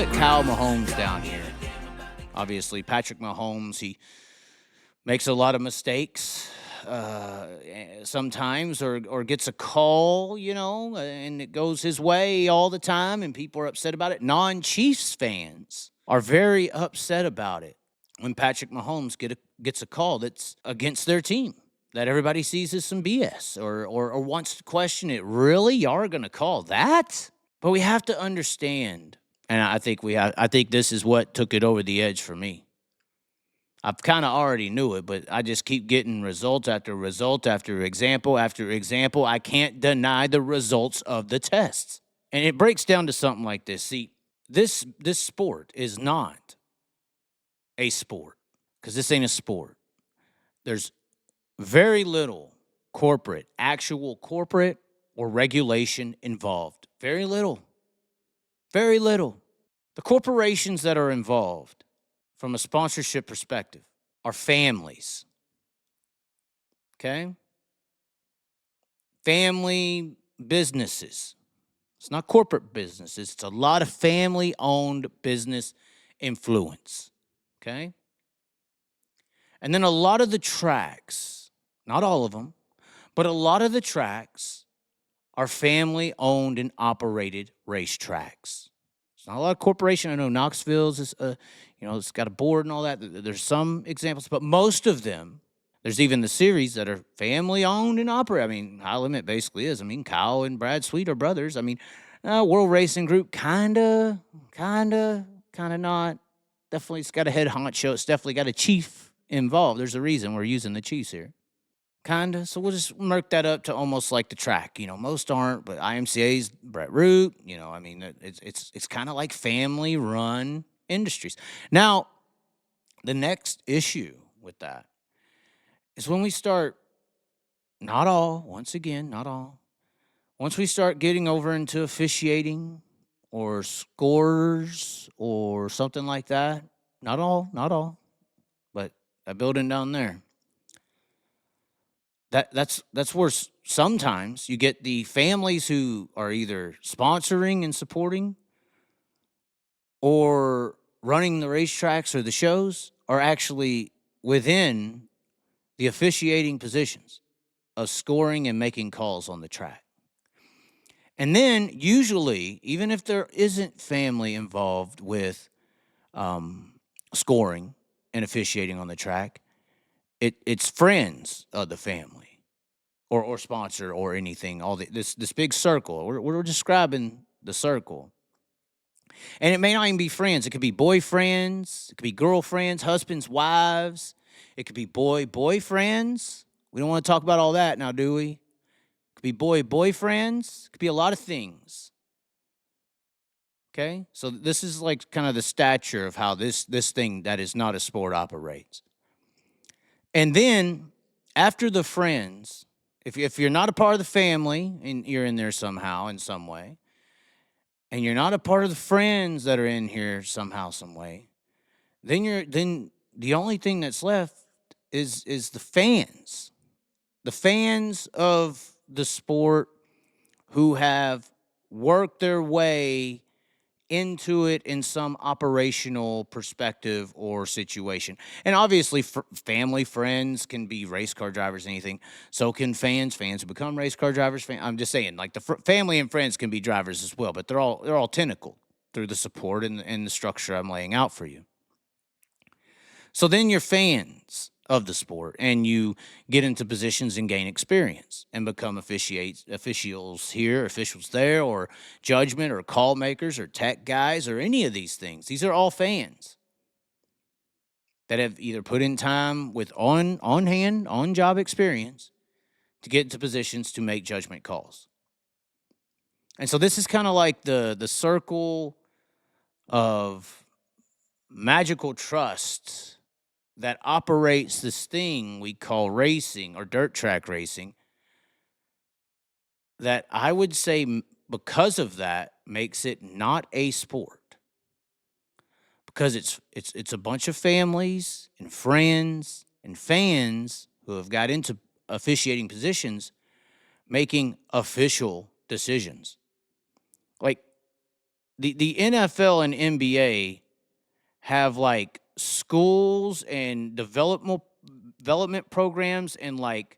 put Kyle Mahomes down here. Obviously, Patrick Mahomes, he makes a lot of mistakes sometimes or gets a call, and it goes his way all the time, and people are upset about it. Non-Chiefs fans are very upset about it when Patrick Mahomes gets a call that's against their team, that everybody sees as some BS or wants to question it. Really? Y'all are going to call that? But we have to understand, and I think this is what took it over the edge for me. I've kind of already knew it, but I just keep getting result after result after example after example. I can't deny the results of the tests. And it breaks down to something like this. See, this sport is not a sport, because this ain't a sport. There's very little actual corporate or regulation involved. Very little. Very little. The corporations that are involved from a sponsorship perspective are families. Okay? Family businesses. It's not corporate businesses. It's a lot of family-owned business influence. Okay? And then a lot of the tracks, not all of them, but a lot of the tracks are family-owned and operated racetracks. It's not a lot of corporation. I know Knoxville's is, it's got a board and all that. There's some examples, but most of them, there's even the series that are family-owned and operated. I mean, High Limit basically is. I mean, Kyle and Brad Sweet are brothers. I mean, World Racing Group, kinda not. Definitely, it's got a head honcho. It's definitely got a chief involved. There's a reason we're using the Chiefs here. Kinda. So we'll just murk that up to almost like the track. Most aren't, but IMCA's Brett Root. It's kind of like family-run industries. Now, the next issue with that is when we start, once we start getting over into officiating or scores or something like that, not all, but that building down there, that's where sometimes you get the families who are either sponsoring and supporting or running the racetracks or the shows are actually within the officiating positions of scoring and making calls on the track. And then usually, even if there isn't family involved with scoring and officiating on the track, it's friends of the family or sponsor or anything. This big circle. We're describing the circle. And it may not even be friends. It could be boyfriends. It could be girlfriends, husbands, wives. It could be boyfriends. We don't want to talk about all that now, do we? It could be boyfriends. It could be a lot of things. Okay? So this is like kind of the stature of how this thing that is not a sport operates. And then after the friends, if you're not a part of the family and you're in there somehow in some way, and you're not a part of the friends that are in here somehow, some way, then the only thing that's left is the fans. The fans of the sport who have worked their way into it in some operational perspective or situation. And obviously, family, friends can be race car drivers, anything. So can fans. Fans who become race car drivers. I'm just saying, like the family and friends can be drivers as well, but they're all tentacled through the support and the structure I'm laying out for you. So then you're fans of the sport, and you get into positions and gain experience and become officials here, officials there, or judgment or call makers or tech guys or any of these things. These are all fans that have either put in time with on-hand, on-job experience to get into positions to make judgment calls. And so this is kind of like the circle of magical trust that operates this thing we call racing or dirt track racing, that I would say because of that makes it not a sport. Because it's a bunch of families and friends and fans who have got into officiating positions making official decisions. Like, the NFL and NBA have like schools and development programs and like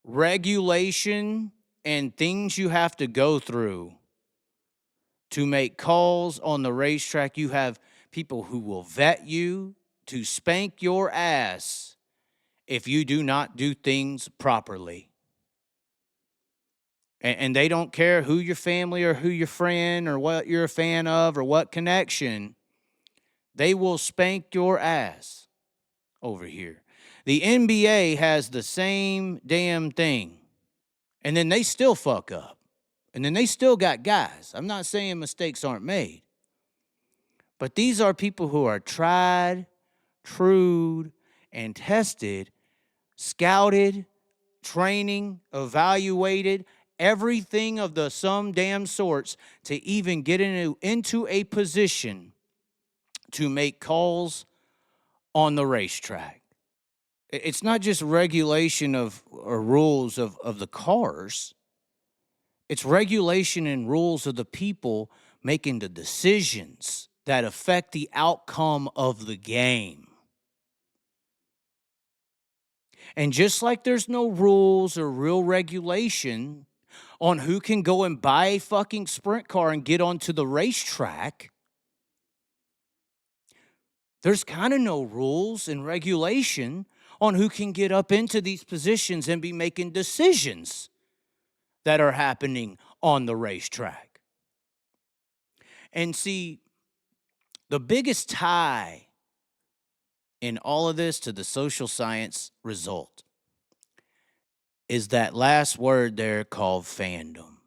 regulation and things you have to go through to make calls on the racetrack. You have people who will vet you to spank your ass if you do not do things properly. And they don't care who your family or who your friend or what you're a fan of or what connection. They will spank your ass over here. The NBA has the same damn thing. And then they still fuck up. And then they still got guys. I'm not saying mistakes aren't made. But these are people who are tried, trued, and tested, scouted, training, evaluated, everything of the some damn sorts to even get into a position to make calls on the racetrack. It's not just regulation of or rules of the cars. It's regulation and rules of the people making the decisions that affect the outcome of the game. And just like there's no rules or real regulation on who can go and buy a fucking sprint car and get onto the racetrack, there's kind of no rules and regulation on who can get up into these positions and be making decisions that are happening on the racetrack. And see, the biggest tie in all of this to the social science result is that last word there called fandom.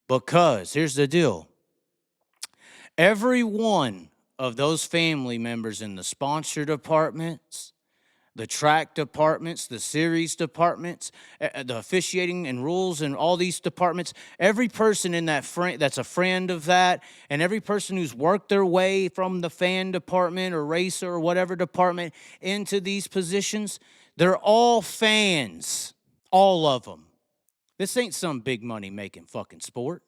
Because here's the deal. Every one of those family members in the sponsor departments, the track departments, the series departments, the officiating and rules and all these departments, every person in that that's a friend of that, and every person who's worked their way from the fan department or racer or whatever department into these positions, they're all fans, all of them. This ain't some big money making fucking sport.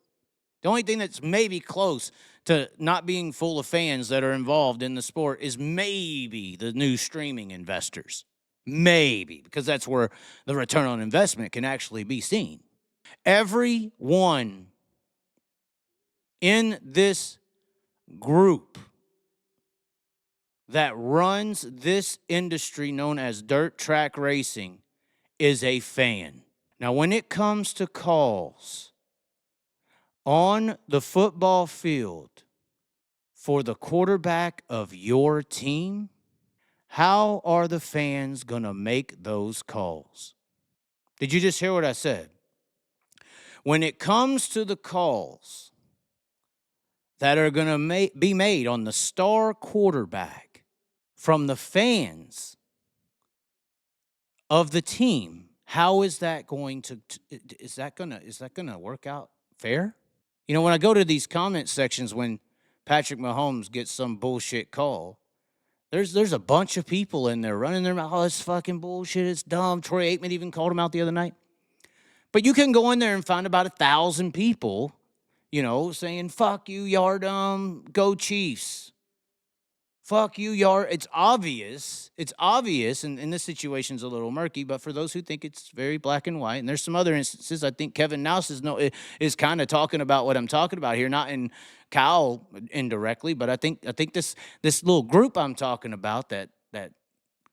The only thing that's maybe close to not being full of fans that are involved in the sport is maybe the new streaming investors. Maybe, because that's where the return on investment can actually be seen. Everyone in this group that runs this industry known as dirt track racing is a fan. Now, when it comes to calls on the football field for the quarterback of your team, how are the fans going to make those calls? Did you just hear what I said? When it comes to the calls that are going to be made on the star quarterback from the fans of the team, how is that going to is that going to work out fair? You know, when I go to these comment sections when Patrick Mahomes gets some bullshit call, there's a bunch of people in there running their mouth. Oh, it's fucking bullshit. It's dumb. Troy Aikman even called him out the other night. But you can go in there and find about 1,000 people, you know, saying, fuck you, you're dumb. Go Chiefs. Fuck you, you're. It's obvious. It's obvious. And this situation's a little murky, but for those who think it's very black and white, and there's some other instances, I think Kevin Nouse is kind of talking about what I'm talking about here, not in Kyle indirectly, but I think this little group I'm talking about that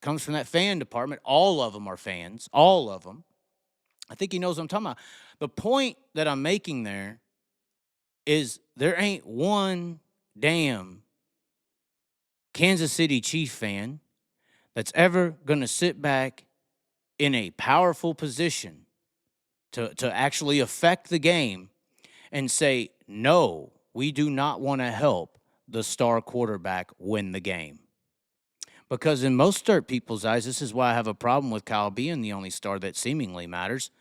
comes from that fan department, all of them are fans, all of them. I think he knows what I'm talking about. The point that I'm making there is there ain't one damn Kansas City Chief fan that's ever going to sit back in a powerful position to actually affect the game and say, no, we do not want to help the star quarterback win the game. Because in most dirt people's eyes, this is why I have a problem with Kyle being the only star that seemingly matters.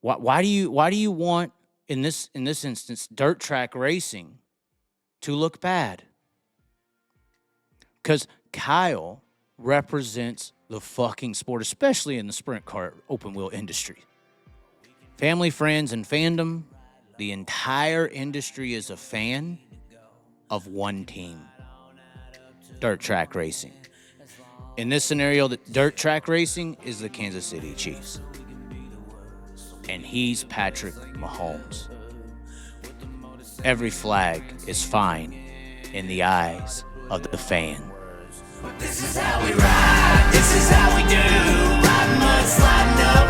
Why do you want, in this instance, dirt track racing to look bad? Because Kyle represents the fucking sport, especially in the sprint car open wheel industry. Family, friends, and fandom, the entire industry is a fan of one team, dirt track racing. In this scenario, the dirt track racing is the Kansas City Chiefs. And he's Patrick Mahomes. Every flag is fine in the eyes of the fan. This is how we ride, this is how we do. Riding mud, sliding up